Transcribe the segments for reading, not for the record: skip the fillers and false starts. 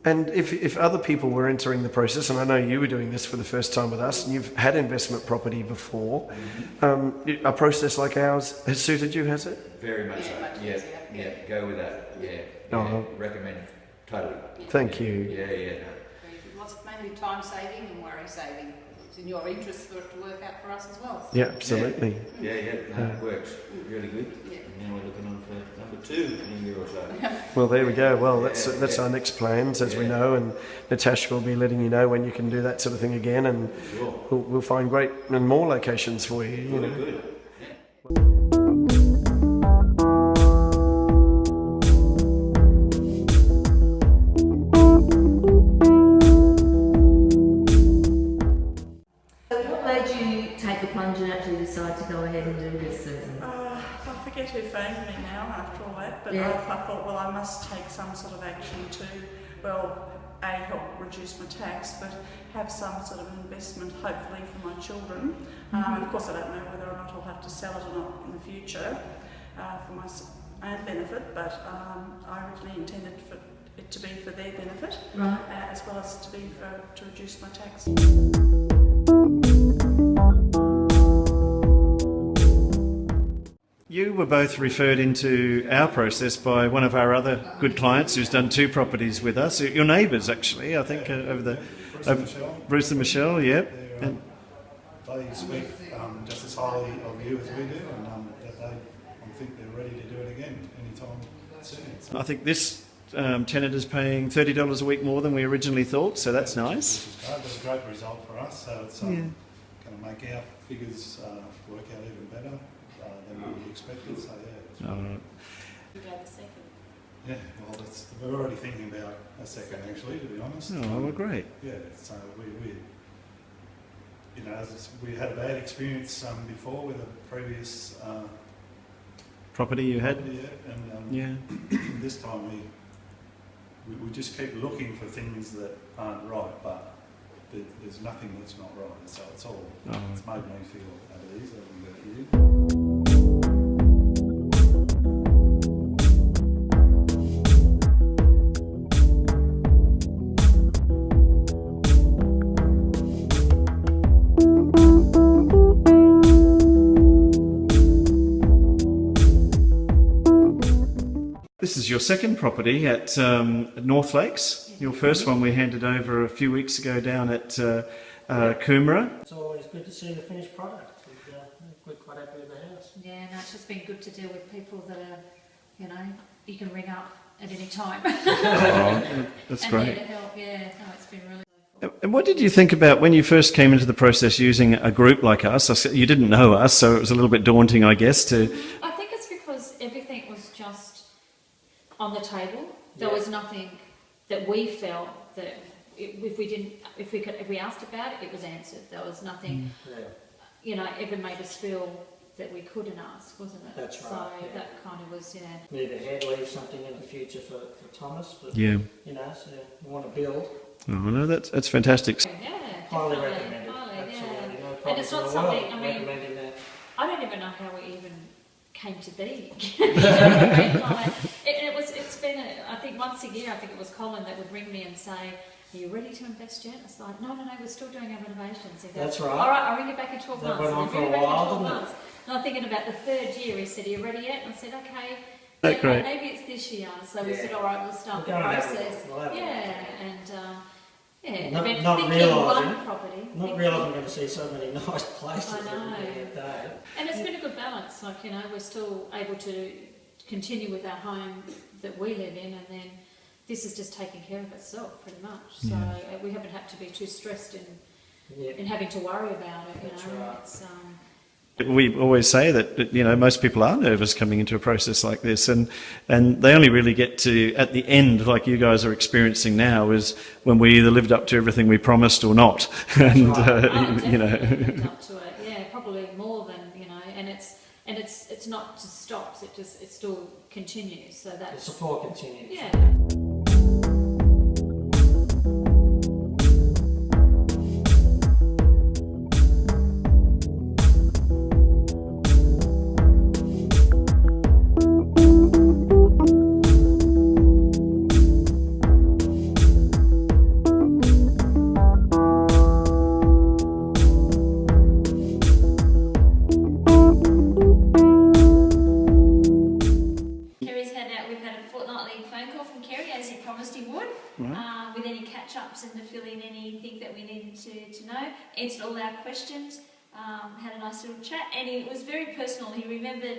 And if other people were entering the process, and I know you were doing this for the first time with us, and you've had investment property before, a process like ours has suited you, has it? Very much so. Yeah, go with that. Yeah. Recommend totally. Thank you. Yeah. Lots mainly time saving and worry saving. It's in your interest for it to work out for us as well. Yeah, absolutely. Yeah. It works really good. Yeah. And now we're looking on for number 2 in a year or so. Well, there we go. Well, that's our next plans, as we know, and Natasha will be letting you know when you can do that sort of thing again, and Sure. we'll find great and more locations for you. You know. Good. What made you take the plunge and actually decide to go ahead and do this, Susan? I forget who phoned me now after all that, but Yeah. I thought, well, I must take some sort of action to, well, A, help reduce my tax, but have some sort of investment, hopefully, for my children. Of course, I don't know whether or not I'll have to sell it or not in the future for my own benefit, but I originally intended for it to be for their benefit, Right. as well as to be to reduce my tax. You were both referred into our process by one of our other good clients who's done 2 properties with us. Your neighbours, actually, I think, Bruce and Michelle, yep. And They speak just as highly of you as we do, and that I think they're ready to do it again anytime soon. I think this tenant is paying $30 a week more than we originally thought, so that's nice. Which is great. That's a great result for us. So it's going to make our figures work out even better than we expected. So yeah. All right. You gave the second. Yeah. Well, we're already thinking about a second, actually, to be honest. Oh, well, great. Yeah. So we you know, we had a bad experience before with a previous Property you had? property, and this time we just keep looking for things that aren't right, but there's nothing that's not right. So it's all it's made me feel at ease about you. This is your second property at North Lakes. Your first one we handed over a few weeks ago down at Coomera. It's always good to see the finished product. We're quite happy with the house. Yeah, no, it's just been good to deal with people that are, you know, you can ring up at any time. Oh, that's and great. there to help, yeah. No, it's been really And what did you think about when you first came into the process using a group like us? You didn't know us, so it was a little bit daunting, I guess, to... I think it's because everything was just on the table. There was nothing that we felt that if we asked about it, it was answered. There was nothing, you know, ever made us feel that we couldn't ask, wasn't it? That's right, So yeah. that kind of was, Move ahead, leave something in the future for Thomas. Yeah. You know, so we want to build. Oh, no, that's fantastic. Yeah, Highly definitely. recommended. Highly, Absolutely. yeah. No And problems it's in not the something, world I mean, recommending that. I don't even know how we even came to be. You know what I mean? Like, it's been, I think once a year, I think it was Colin that would ring me and say, are you ready to invest yet? It's like, no, we're still doing our renovations. He goes, That's right. All right, I'll ring you back in 12 That months. went on And for I'll ring a you back in while, 12 didn't it? months. And I'm thinking about the 3rd year, he said, are you ready yet? And I said, okay. Oh, Yeah, great. maybe it's this year. So we Yeah. said, all right, we'll start the We'll go and have a process. look. We'll have a look. Yeah, and yeah, Not- thinking not realising- one property. Not thinking- realising I'm going to see so many nice places I know. every day. And it's been a good balance, like, you know, we're still able to continue with our home that we live in, and then this is just taking care of itself pretty much. So we haven't had to be too stressed in having to worry about it, you That's know. right. It's, We always say that, you know, most people are nervous coming into a process like this, and they only really get to, at the end, like you guys are experiencing now, is when we either lived up to everything we promised or not. And, you know. lived up to it, yeah, probably more than, you know, and it's not just stops, it still continues, so The that's, support continues. yeah. from Kerry, as he promised he would, with any catch-ups and to fill in anything that we needed to know. Answered all our questions, had a nice little chat, and it was very personal. He remembered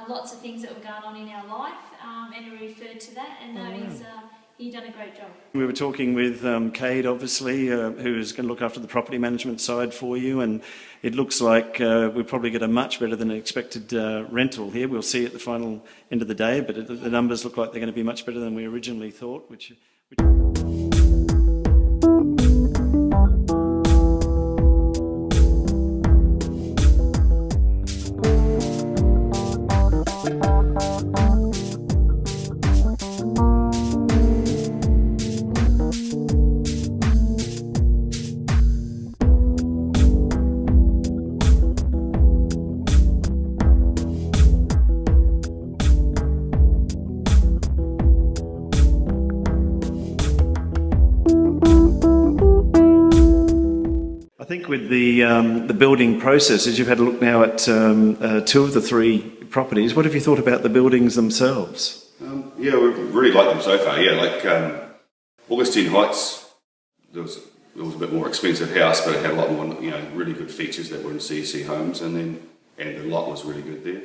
lots of things that were going on in our life, and he referred to that, and he's done a great job. We were talking with Cade, obviously, who is going to look after the property management side for you, and it looks like we'll probably get a much better than expected rental here. We'll see at the final end of the day, but the numbers look like they're going to be much better than we originally thought, which I think with the building processes, you've had a look now at 2 of the 3 properties. What have you thought about the buildings themselves? Yeah, we really like them so far. Yeah, like Augustine Heights, there was a bit more expensive house, but it had a lot more, really good features that were in CC homes, and the lot was really good there.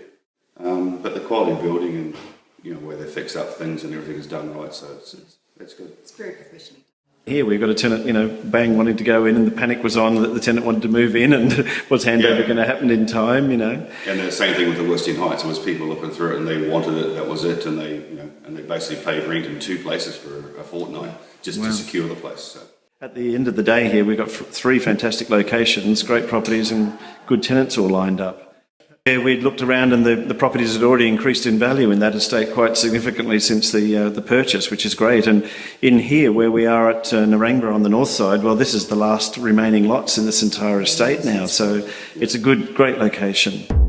But the quality of building and where they fix up things and everything is done right, so that's good. It's very professional. Here we've got a tenant, bang, wanting to go in, and the panic was on that the tenant wanted to move in, and was handover going to happen in time, And the same thing with the Augustine Heights. It was people looking through it and they wanted it. That was it, and they basically paid rent in 2 places for a fortnight just to secure the place. So. At the end of the day here, we've got 3 fantastic locations, great properties, and good tenants all lined up. Yeah, we'd looked around, and the properties had already increased in value in that estate quite significantly since the purchase, which is great. And in here, where we are at Narangba on the north side, well, this is the last remaining lots in this entire estate now, so it's a great location.